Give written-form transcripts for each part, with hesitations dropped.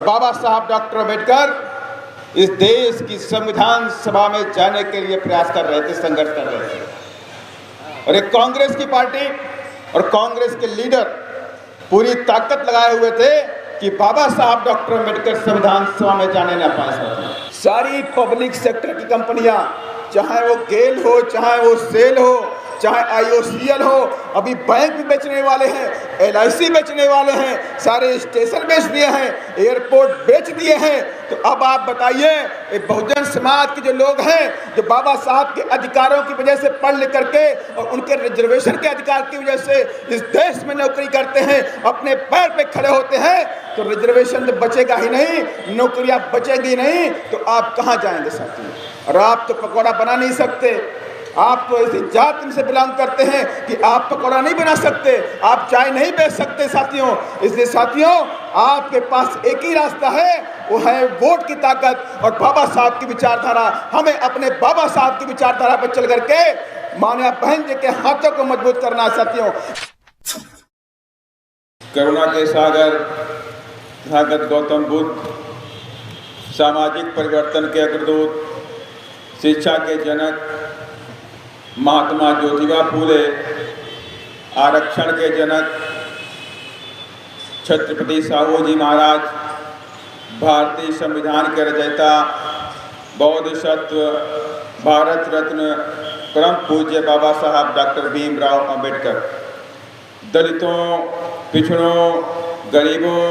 बाबा साहब डॉक्टर अम्बेडकर इस देश की संविधान सभा में जाने के लिए प्रयास कर रहे थे, संघर्ष कर रहे थे। और एक कांग्रेस की पार्टी और कांग्रेस के लीडर पूरी ताकत लगाए हुए थे कि बाबा साहब डॉक्टर अम्बेडकर संविधान सभा में जाने न पाए। सारी पब्लिक सेक्टर की कंपनियां, चाहे वो गेल हो, चाहे वो सेल हो, चाहे IOCL हो, अभी बैंक भी बेचने वाले हैं, LIC बेचने वाले हैं, सारे स्टेशन बेच दिए हैं, एयरपोर्ट बेच दिए हैं। तो अब आप बताइए, बहुजन समाज के जो लोग हैं, जो बाबा साहब के अधिकारों की वजह से पढ़ लिख करके और उनके रिजर्वेशन के अधिकार की वजह से इस देश में नौकरी करते हैं, अपने पैर पे खड़े होते हैं, तो रिजर्वेशन तो बचेगा ही नहीं, नौकरियां बचेंगी नहीं, तो आप कहाँ जाएंगे साथियों? और आप तो पकौड़ा बना नहीं सकते। आप तो ऐसी जाति से बिलोंग करते हैं कि आप पकौड़ा नहीं बना सकते, आप चाय नहीं बेच सकते साथियों। इसलिए साथियों, आपके पास एक ही रास्ता है, वो है वोट की ताकत और बाबा साहब की विचारधारा। हमें अपने बाबा साहब की विचारधारा पर चल करके माननीय बहन जी के हाथों को मजबूत करना साथियों। करुणा के सागर तथागत गौतम बुद्ध, सामाजिक परिवर्तन के अग्रदूत, शिक्षा के जनक महात्मा ज्योतिबा फूले, आरक्षण के जनक छत्रपति साहू जी महाराज, भारतीय संविधान के रचयिता, बौद्धशत्व, भारत रत्न परम पूज्य बाबा साहब डॉक्टर भीमराव अंबेडकर, दलितों, पिछड़ों, गरीबों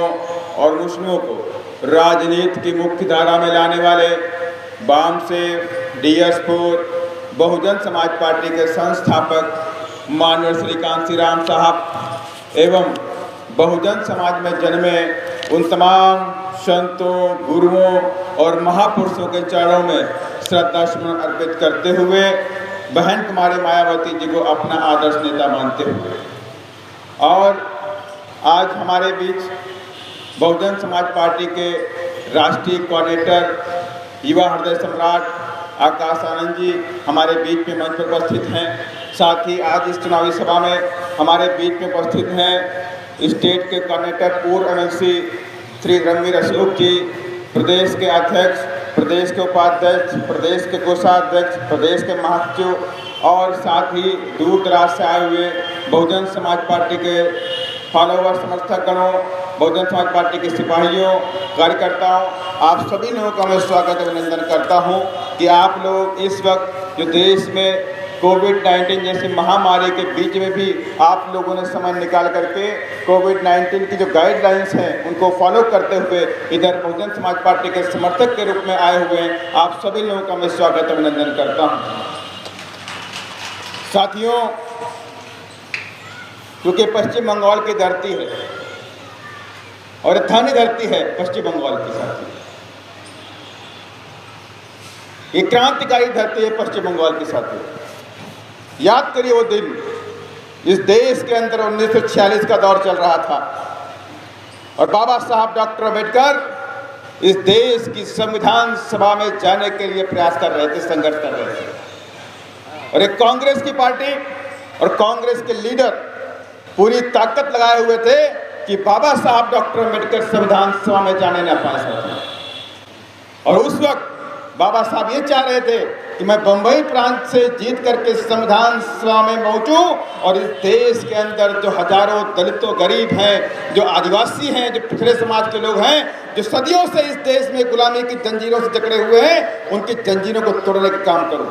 और मुस्लिमों को राजनीति की मुख्य धारा में लाने वाले वामसेव DS4 बहुजन समाज पार्टी के संस्थापक माननीय श्री कांसी राम साहब एवं बहुजन समाज में जन्मे उन तमाम संतों, गुरुओं और महापुरुषों के चरणों में श्रद्धा सुमन अर्पित करते हुए बहन कुमारी मायावती जी को अपना आदर्श नेता मानते हुए, और आज हमारे बीच बहुजन समाज पार्टी के राष्ट्रीय कोऑर्डिनेटर, युवा हृदय सम्राट आकाश आनंद जी हमारे बीच में मंच पर उपस्थित हैं। साथ ही आज इस चुनावी सभा में हमारे बीच में उपस्थित हैं स्टेट के कोऑर्डिनेटर पूर्व MLC श्री रणवीर अशोक जी, प्रदेश के अध्यक्ष, प्रदेश के उपाध्यक्ष, प्रदेश के कोषाध्यक्ष, प्रदेश के महासचिव और साथ ही दूर दराज से आए हुए बहुजन समाज पार्टी के फॉलोवर, समर्थक गणों, बहुजन समाज पार्टी के सिपाहियों, कार्यकर्ताओं, आप सभी लोगों का मैं स्वागत अभिनंदन करता हूं कि आप लोग इस वक्त जो देश में कोविड-19 जैसी महामारी के बीच में भी आप लोगों ने समय निकाल करके कोविड-19 की जो गाइडलाइंस हैं उनको फॉलो करते हुए इधर बहुजन समाज पार्टी के समर्थक के रूप में आए हुए हैं, आप सभी लोगों का मैं स्वागत अभिनंदन करता हूँ। साथियों, क्योंकि पश्चिम बंगाल की धरती है और धन्य धरती है पश्चिम बंगाल की, साथी ये क्रांतिकारी धरती है पश्चिम बंगाल की। साथी याद करिए वो दिन, इस देश के अंदर 1946 का दौर चल रहा था और बाबा साहब डॉक्टर अम्बेडकर इस देश की संविधान सभा में जाने के लिए प्रयास कर रहे थे, संघर्ष कर रहे थे। और एक कांग्रेस की पार्टी और कांग्रेस के लीडर पूरी ताकत लगाए हुए थे कि बाबा साहब डॉक्टर अम्बेडकर संविधान सभा में जाने न पाए। और उस वक्त बाबा साहब ये चाह रहे थे कि मैं बंबई प्रांत से जीत करके संविधान सभा में पहुंचूं और इस देश के अंदर जो हजारों दलितों, गरीब हैं, जो आदिवासी हैं, जो पिछड़े समाज के लोग हैं, जो सदियों से इस देश में गुलामी की जंजीरों से जकड़े हुए हैं, उनकी जंजीरों को तोड़ने का काम करूं।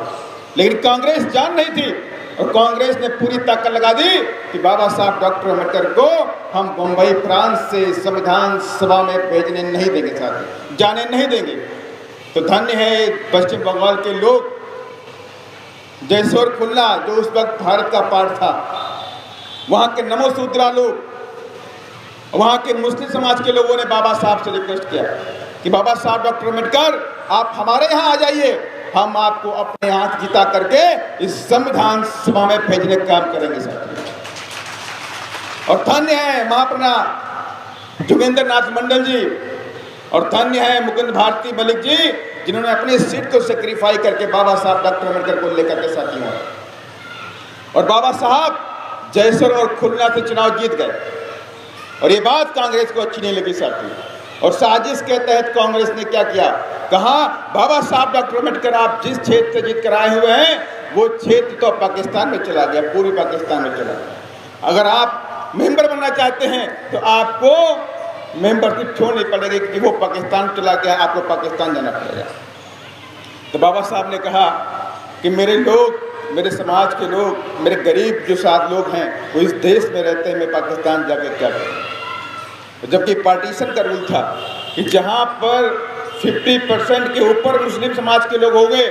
लेकिन कांग्रेस जान नहीं थी और कांग्रेस ने पूरी ताकत लगा दी कि बाबा साहब डॉक्टर अम्बेडकर को हम बंबई प्रांत से संविधान सभा में भेजने नहीं देंगे, साथी जाने नहीं देंगे। तो धन्य है पश्चिम बंगाल के लोग, जयसोर खुल्ला जो उस वक्त भारत का पार्ट था, वहाँ के नमोसूत्रा लोग, वहाँ के मुस्लिम समाज के लोगों ने बाबा साहब से रिक्वेस्ट किया कि बाबा साहब डॉक्टर अम्बेडकर आप हमारे यहाँ आ जाइए, हम आपको अपने हाथ जिता करके इस संविधान सभा में भेजने का काम करेंगे साथियों। और धन्य है महाप्रना जोगेंद्र नाथ मंडल जी और धन्य है मुकुंद भारती मलिक जी, जिन्होंने अपनी सीट को सेक्रीफाई करके बाबा साहब डॉक्टर अम्बेडकर को लेकर के साथियों। और बाबा साहब जयसर और खुलना से चुनाव जीत गए और ये बात कांग्रेस को अच्छी नहीं लगी साथियों। और साजिश के तहत कांग्रेस ने क्या किया, कहा बाबा साहब डॉक्टर अम्बेडकर आप जिस क्षेत्र से जीत कर आए हुए हैं वो क्षेत्र तो पाकिस्तान में चला गया, पूर्वी पाकिस्तान में चला गया। अगर आप मेंबर बनना चाहते हैं तो आपको मेंबरशिप छोड़नी पड़ेगी क्योंकि वो पाकिस्तान चला गया, आपको पाकिस्तान जाना पड़ेगा। तो बाबा साहब ने कहा कि मेरे लोग, मेरे समाज के लोग, मेरे गरीब जो 7 लोग हैं वो इस देश में रहते हैं, मैं पाकिस्तान जाके क्या करूँ। जबकि पार्टीशन का रूल था कि जहाँ पर 50% के ऊपर मुस्लिम समाज के लोग होंगे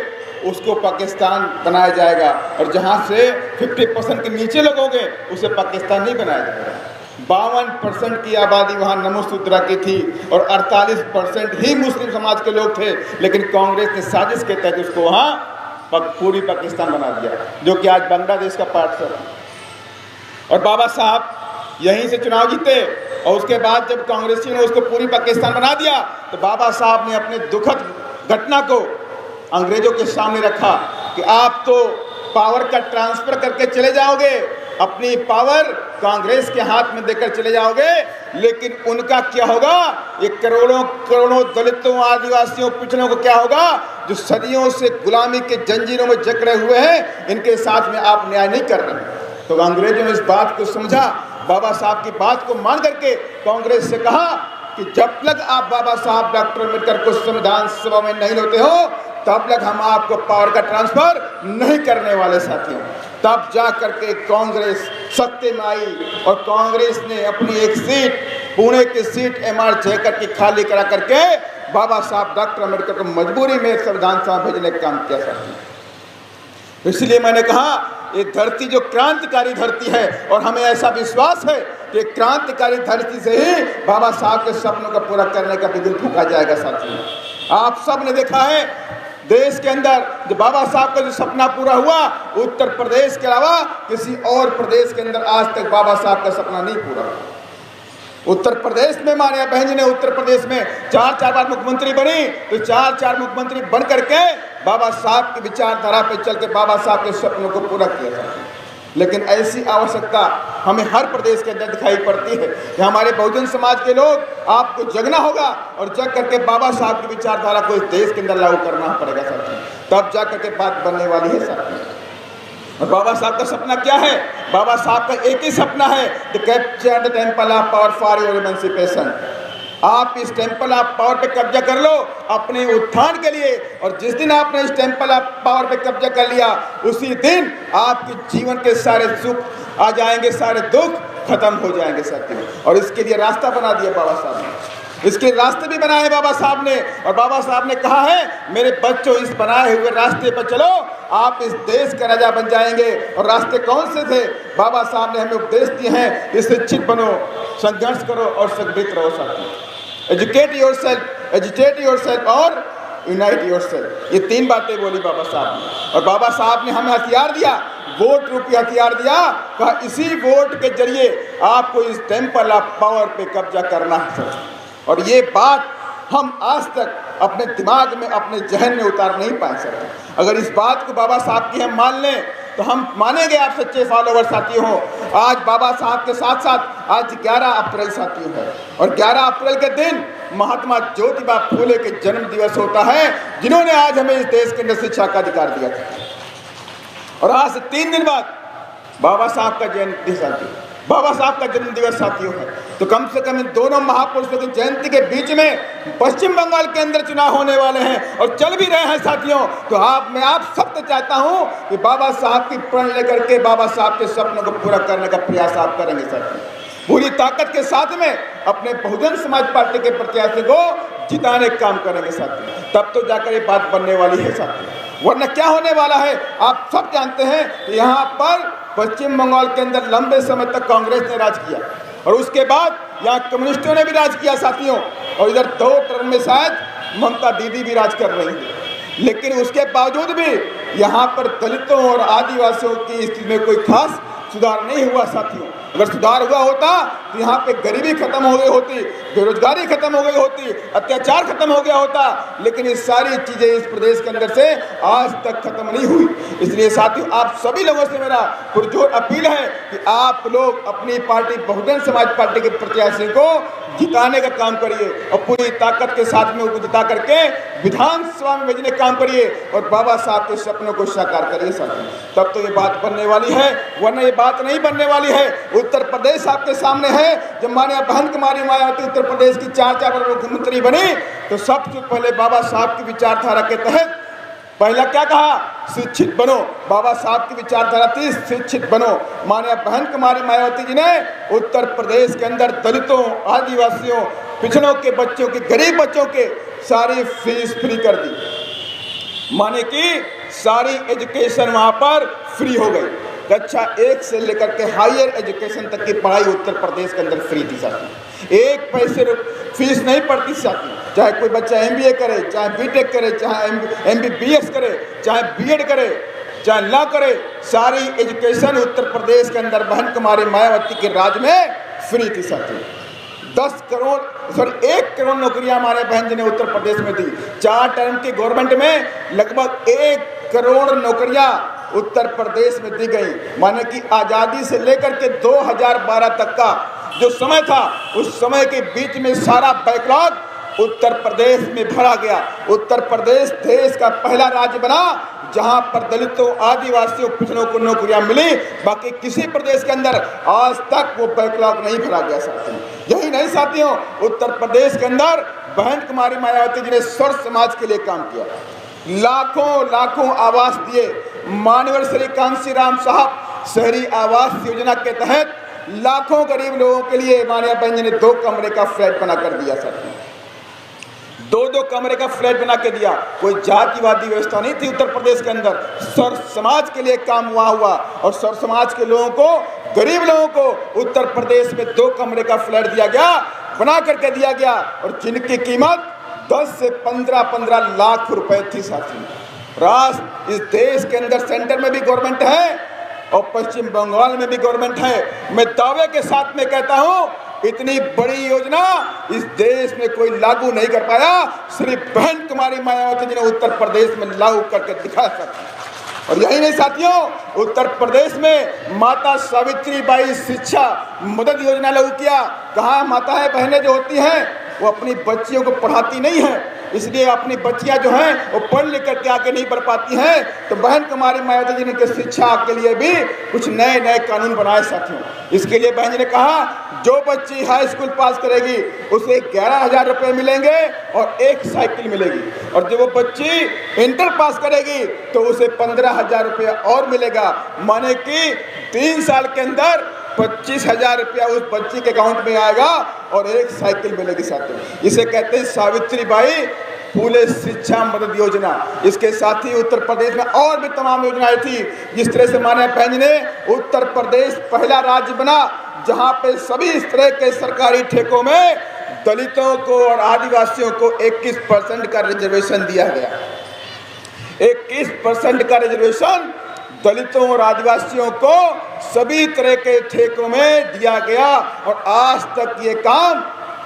उसको पाकिस्तान बनाया जाएगा, और जहाँ से 50% के नीचे लोग होंगे उसे पाकिस्तान नहीं बनाया जाएगा। 52% की आबादी वहाँ नमोसूत्रा की थी और 48% ही मुस्लिम समाज के लोग थे, लेकिन कांग्रेस ने साजिश के तहत उसको वहाँ पूरी पाकिस्तान बना दिया, जो कि आज बांग्लादेश का पार्ट है। और बाबा साहब यहीं से चुनाव जीते, और उसके बाद जब कांग्रेसियों ने उसको पूरी पाकिस्तान बना दिया तो बाबा साहब ने अपने दुखद घटना को अंग्रेजों के सामने रखा कि आप तो पावर का ट्रांसफर करके चले जाओगे, अपनी पावर कांग्रेस के हाथ में देकर चले जाओगे, लेकिन उनका क्या होगा, ये करोड़ों करोड़ों दलितों, आदिवासियों, पिछड़ों को क्या होगा, जो सदियों से गुलामी के जंजीरों में जकड़े हुए हैं, इनके साथ में आप न्याय नहीं कर रहे। तो अंग्रेजों ने इस बात को समझा, बाबा साहब की बात को मान करके कांग्रेस से कहा कि जब तक आप बाबा साहब डॉक्टर अम्बेडकर को संविधान सभा में नहीं लेते हो तब तक हम आपको पावर का ट्रांसफर नहीं करने वाले साथियों। तब जा करके कांग्रेस सत्ते में आई और कांग्रेस ने अपनी एक सीट, पुणे की सीट MR जयकर की खाली करा करके बाबा साहब डॉक्टर अम्बेडकर को मजबूरी में संविधान सभा भेजने का काम किया साथियों। इसलिए मैंने कहा ये धरती जो क्रांतिकारी धरती है, और हमें ऐसा विश्वास है कि क्रांतिकारी धरती से ही बाबा साहब के सपनों को पूरा करने का बिगुल फूंका जाएगा साथियों। आप सब ने देखा है देश के अंदर जो बाबा साहब का जो सपना पूरा हुआ, उत्तर प्रदेश के अलावा किसी और प्रदेश के अंदर आज तक बाबा साहब का सपना नहीं पूरा हुआ। उत्तर प्रदेश में मानिया बहन जी ने उत्तर प्रदेश में 4 बार मुख्यमंत्री बनी, तो 4 मुख्यमंत्री बन करके बाबा साहब की विचारधारा पे चल के बाबा साहब के सपनों को पूरा किया था। लेकिन ऐसी आवश्यकता हमें हर प्रदेश के अंदर दिखाई पड़ती है कि हमारे बहुजन समाज के लोग आपको जगना होगा और जग करके बाबा साहब की विचारधारा को इस देश के अंदर लागू करना पड़ेगा साथियों, तब जा करके बात बनने वाली है साथियों। और बाबा साहब का सपना क्या है? बाबा साहब का एक ही सपना है, the capture the temple of power for your emancipation. आप इस टेम्पल ऑफ पावर पे कब्जा कर लो अपने उत्थान के लिए, और जिस दिन आपने इस टेम्पल ऑफ पावर पे कब्जा कर लिया उसी दिन आपके जीवन के सारे सुख आ जाएंगे, सारे दुख खत्म हो जाएंगे साथियों। और इसके लिए रास्ता बना दिया बाबा साहब ने, इसके रास्ते भी बनाए बाबा साहब ने। और बाबा साहब ने कहा है मेरे बच्चों इस बनाए हुए रास्ते पर चलो, आप इस देश का राजा बन जाएंगे। और रास्ते कौन से थे? बाबा साहब ने हमें उपदेश दिए हैं कि शिक्षित बनो, संघर्ष करो और संगठित रहो साथियों। एजुकेट योरसेल्फ, एजुकेट योरसेल्फ और यूनाइट योरसेल्फ, ये 3 बातें बोली बाबा साहब ने। और बाबा साहब ने हमें हथियार दिया, वोट रूपी हथियार दिया, कहा इसी वोट के जरिए आपको इस टेम्पल ऑफ पावर पे कब्जा करना है। और ये बात हम आज तक अपने दिमाग में, अपने जहन में उतार नहीं पाए सकते। अगर इस बात को बाबा साहब की हम मान लें तो हम मानेंगे आप सच्चे फॉलोवर साथी हो। आज बाबा साहब के साथ साथ आज 11 अप्रैल साथियों है, और 11 अप्रैल के दिन महात्मा ज्योतिबा फूले के जन्म दिवस होता है, जिन्होंने आज हमें इस देश के अंदर शिक्षा का अधिकार दिया था। और आज से 3 दिन बाद बाबा साहब का जयंती साथियों, बाबा साहब का जन्म दिवस साथियों है। तो कम से कम इन दोनों महापुरुषों की जयंती के बीच में पश्चिम बंगाल के अंदर चुनाव होने वाले हैं और चल भी रहे हैं साथियों। तो मैं आप सबसे चाहता हूं कि बाबा साहब की प्रण लेकर के बाबा साहब के सपनों को पूरा करने का प्रयास आप करेंगे साथियों, पूरी ताकत के साथ में अपने बहुजन समाज पार्टी के प्रत्याशी को जिताने का काम करेंगे साथियों, तब तो जाकर ये बात बनने वाली है साथियों। वरना क्या होने वाला है आप सब जानते हैं। यहाँ पर पश्चिम बंगाल के अंदर लंबे समय तक कांग्रेस ने राज किया, और उसके बाद यहाँ कम्युनिस्टों ने भी राज किया साथियों, और इधर 2 टर्म में शायद ममता दीदी भी राज कर रही थी। लेकिन उसके बावजूद भी यहाँ पर दलितों और आदिवासियों की स्थिति में कोई खास सुधार नहीं हुआ साथियों। अगर सुधार हुआ होता तो यहाँ पे गरीबी खत्म हो गई होती, बेरोजगारी खत्म हो गई होती, अत्याचार खत्म हो गया होता, लेकिन ये सारी चीजें इस प्रदेश के अंदर से आज तक खत्म नहीं हुई। इसलिए साथियों आप सभी लोगों से मेरा पुरजोर अपील है कि आप लोग अपनी पार्टी बहुजन समाज पार्टी के प्रत्याशी को जिताने का काम करिए और पूरी ताकत के साथ में उनको जिता करके विधानसभा में भेजने का काम करिए और बाबा साहब के सपनों को साकार करिए साथियों। तब तो ये बात बनने वाली है, वरना ये बात नहीं बनने वाली है। उत्तर प्रदेश आपके सामने है। जब माननीय बहन कुमारी मायावती उत्तर प्रदेश की 4 बार मुख्यमंत्री बनी तो सबसे पहले बाबा साहब की विचारधारा के तहत पहला क्या कहा, शिक्षित बनो। बाबा साहब की विचारधारा थी शिक्षित बनो। माननीय बहन कुमारी मायावती जी ने उत्तर प्रदेश के अंदर दलितों, आदिवासियों, पिछड़ों के बच्चों की, गरीब बच्चों के सारी फीस फ्री कर दी। माने कि सारी एजुकेशन वहां पर फ्री हो गई। कक्षा 1 से लेकर के हायर एजुकेशन तक की पढ़ाई उत्तर प्रदेश के अंदर फ्री थी साथी। 1 पैसे फीस नहीं पड़ती साथी। चाहे कोई बच्चा MBA करे, चाहे BTech करे, चाहे MBBS करे, चाहे BEd करे, चाहे लॉ करे, सारी एजुकेशन उत्तर प्रदेश के अंदर बहन कुमारी मायावती के राज में फ्री थी साथी। 1 करोड़ नौकरियां हमारे बहन जी ने उत्तर प्रदेश में दी। 4 टर्म की गवर्नमेंट में लगभग 1 करोड़ नौकरियां उत्तर प्रदेश में दी गई। माने कि आज़ादी से लेकर के 2012 तक का जो समय था, उस समय के बीच में सारा बैकलॉग उत्तर प्रदेश में भरा गया। उत्तर प्रदेश देश का पहला राज्य बना जहां पर दलितों, आदिवासियों, पिछड़ों को नौकरियां मिली। बाकी किसी प्रदेश के अंदर आज तक वो बैकलॉग नहीं भरा गया साथियों। यही नहीं साथियों, उत्तर प्रदेश के अंदर बहन कुमारी मायावती जी ने सर्व समाज के लिए काम किया। लाखों आवास दिए। माननीय श्री कांसी राम साहब शहरी आवास योजना के तहत लाखों गरीब लोगों के लिए माननीय बहन जी ने 2 कमरे का फ्लैट बना कर दिया साथियों। 2 कमरे का फ्लैट बना के दिया। कोई जातिवादी व्यवस्था नहीं थी उत्तर प्रदेश के अंदर। सर्व समाज के लिए काम हुआ और सर्व समाज के लोगों को, गरीब लोगों को उत्तर प्रदेश में 2 कमरे का फ्लैट दिया गया, बना करके दिया गया और जिनकी कीमत 10 से 15 लाख रुपए थी साथियों। राष्ट्र इस देश के अंदर सेंटर में भी गवर्नमेंट है और पश्चिम बंगाल में भी गवर्नमेंट है। मैं दावे के साथ में कहता हूं, इतनी बड़ी योजना इस देश में कोई लागू नहीं कर पाया। सिर्फ बहन कुमारी मायावती जी ने उत्तर प्रदेश में लागू करके दिखाया साथियों। और यही नहीं साथियों, उत्तर प्रदेश में माता सावित्री बाई शिक्षा मदद योजना लागू किया। कहाँ माताएं बहनें जो होती हैं वो अपनी बच्चियों को पढ़ाती नहीं है, इसलिए अपनी बच्चियां जो हैं वो पढ़ लिख करके आगे नहीं बढ़ पाती हैं। तो बहन कुमारी मायावती जी ने शिक्षा के लिए भी कुछ नए कानून बनाए साथियों। इसके लिए बहन जी ने कहा, जो बच्ची हाई स्कूल पास करेगी उसे 11,000 रुपये मिलेंगे और 1 साइकिल मिलेगी, और जब वो बच्ची इंटर पास करेगी तो उसे 15,000 रुपया और मिलेगा। माने कि 3 साल के अंदर 25,000 रुपया उस बच्ची के अकाउंट में आएगा और 1 साइकिल मिलेगी साथियों। इसे कहते हैं सावित्री बाई फूले शिक्षा मदद योजना। इसके साथ ही उत्तर प्रदेश में और भी तमाम योजनाएं थी। जिस तरह से माननीय बहन जी ने उत्तर प्रदेश पहला राज्य बना जहां पे सभी इस तरह के सरकारी ठेकों में दलितों को और आदिवासियों को 21% का रिजर्वेशन दिया गया। 21% का रिजर्वेशन दलितों और आदिवासियों को सभी तरह के ठेकों में दिया गया और आज तक ये काम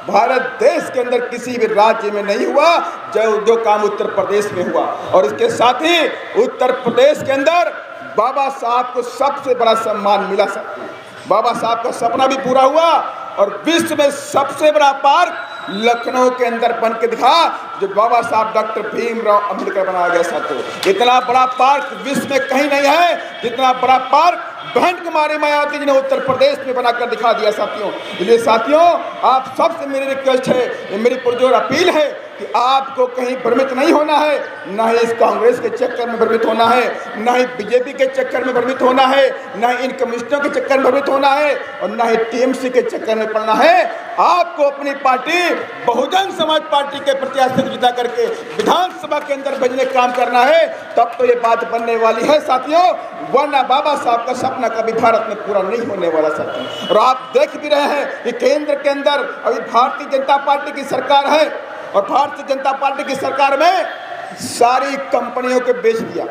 भारत देश के अंदर किसी भी राज्य में नहीं हुआ जो काम उत्तर प्रदेश में हुआ। और इसके साथ ही उत्तर प्रदेश के अंदर बाबा साहब को सबसे बड़ा सम्मान मिला सकता है। बाबा साहब का सपना भी पूरा हुआ और विश्व में सबसे बड़ा पार्क लखनऊ के अंदर बन के दिखा जो बाबा साहब डॉक्टर भीमराव अंबेडकर बनाया गया साथियों। इतना बड़ा पार्क विश्व में कहीं नहीं है जितना बड़ा पार्क बहन कुमारी मायावती जी ने उत्तर प्रदेश में बनाकर दिखा दिया साथियों। इसलिए साथियों, आप सबसे मेरी रिक्वेस्ट है, मेरी पुरजोर अपील है कि आपको कहीं भ्रमित नहीं होना है, ना ही इस कांग्रेस के चक्कर में भ्रमित होना है, ना ही बीजेपी के चक्कर में भ्रमित होना है, ना ही इन कम्युनिस्टों के चक्कर में भ्रमित होना है और ना ही टीएमसी के चक्कर में पड़ना है। आपको अपनी पार्टी बहुजन समाज पार्टी के प्रत्याशी को जिता करके विधानसभा के अंदर भेजने का काम करना है, तब तो ये बात बनने वाली है साथियों। वरना बाबा साहब का सपना कभी भारत में पूरा नहीं होने वाला साथियों। और आप देख भी रहे हैं कि केंद्र के अंदर अभी भारतीय जनता पार्टी की सरकार है और भारतीय जनता पार्टी की सरकार में सारी कंपनियों को बेच दिया।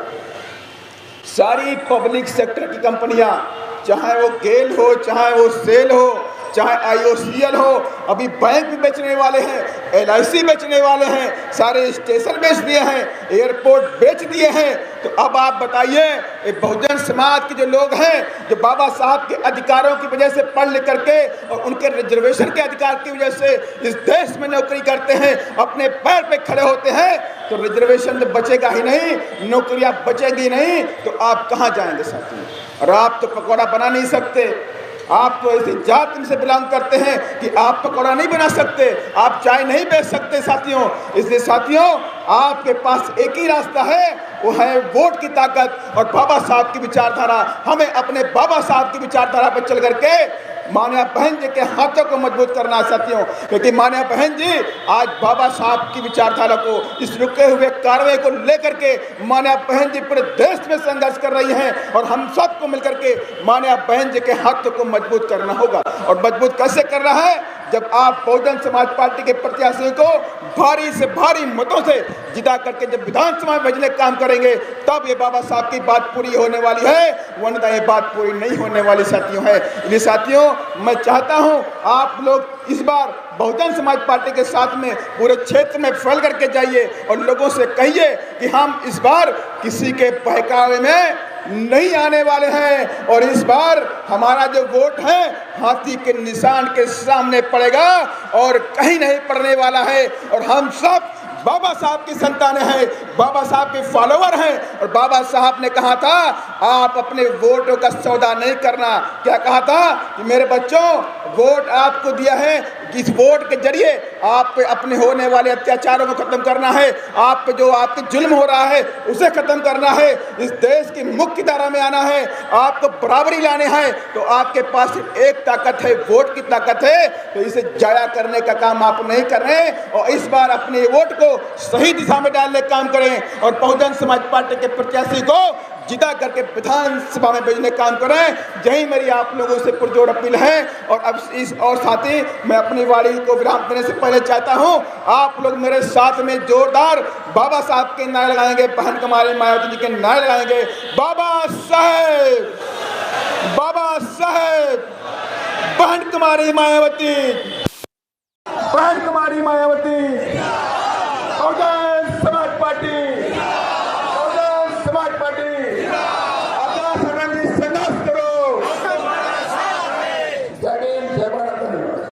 सारी पब्लिक सेक्टर की कंपनियां, चाहे वो गेल हो, चाहे वो सेल हो, चाहे IOCL हो, अभी बैंक भी बेचने वाले हैं, LIC बेचने वाले हैं, सारे स्टेशन बेच दिए हैं, एयरपोर्ट बेच दिए हैं। तो अब आप बताइए, बहुजन समाज के जो लोग हैं, जो बाबा साहब के अधिकारों की वजह से पढ़ लिख करके और उनके रिजर्वेशन के अधिकार की वजह से इस देश में नौकरी करते हैं, अपने पैर पे खड़े होते हैं, तो रिजर्वेशन तो बचेगा ही नहीं, नौकरियां बचेगी नहीं, तो आप कहाँ जाएंगे साथियों? और आप तो पकौड़ा बना नहीं सकते, आप तो ऐसी जाति से बिलोंग करते हैं कि आप पकौड़ा नहीं बना सकते, आप चाय नहीं बेच सकते साथियों। इसलिए साथियों, आपके पास एक ही रास्ता है, वो है वोट की ताकत और बाबा साहब की विचारधारा। हमें अपने बाबा साहब की विचारधारा पर चल करके माननीय बहन जी के हाथों को मजबूत करना साथियों, क्योंकि माननीय बहन जी आज बाबा साहब की विचारधारा को, इस रुके हुए कार्रवाई को लेकर के माननीय बहन जी पूरे देश में संघर्ष कर रही हैं और हम सबको मिलकर के माननीय बहन जी के हाथों को मजबूत करना होगा। और मजबूत कैसे करना है? जब आप बहुजन समाज पार्टी के प्रत्याशियों को भारी से भारी मतों से जिता करके जब विधानसभा में भेजने का काम करेंगे, तब ये बाबा साहब की बात पूरी होने वाली है, वरना ये बात पूरी नहीं होने वाली साथियों है। इसलिए साथियों, मैं चाहता हूं आप लोग इस बार बहुजन समाज पार्टी के साथ में पूरे क्षेत्र में फैल करके जाइए और लोगों से कहिए कि हम इस बार किसी के बहकावे में नहीं आने वाले हैं और इस बार हमारा जो वोट है हाथी के निशान के सामने पड़ेगा और कहीं नहीं पड़ने वाला है। और हम सब बाबा साहब की संतानें हैं, बाबा साहब के फॉलोवर हैं और बाबा साहब ने कहा था आप अपने वोटों का सौदा नहीं करना। क्या कहा था कि मेरे बच्चों, वोट आपको दिया है, इस वोट के जरिए आप पे अपने होने वाले अत्याचारों को खत्म करना है, आप पे जो आपके जुल्म हो रहा है उसे खत्म करना है, इस देश की मुख्य धारा में आना है, आपको बराबरी लाने हैं। तो आपके पास एक ताकत है, वोट की ताकत है, तो इसे जाया करने का काम आप नहीं कर रहे हैं और इस बार अपने वोट को सही दिशा में डालने का काम करें और बहुजन समाज पार्टी के प्रत्याशी को जिता करके विधानसभा में भेजने का काम करें। यही मेरी आप लोगों से पुरजोर अपील है। और अब इस और साथी, मैं अपनी वाणी को विराम देने से पहले चाहता हूं आप लोग मेरे साथ में जोरदार बाबा साहब के नारे लगाएंगे, बहन कुमारी मायावती जी के नारे लगाएंगे। बाबा साहेब, बाबा साहेब, बहन कुमारी मायावती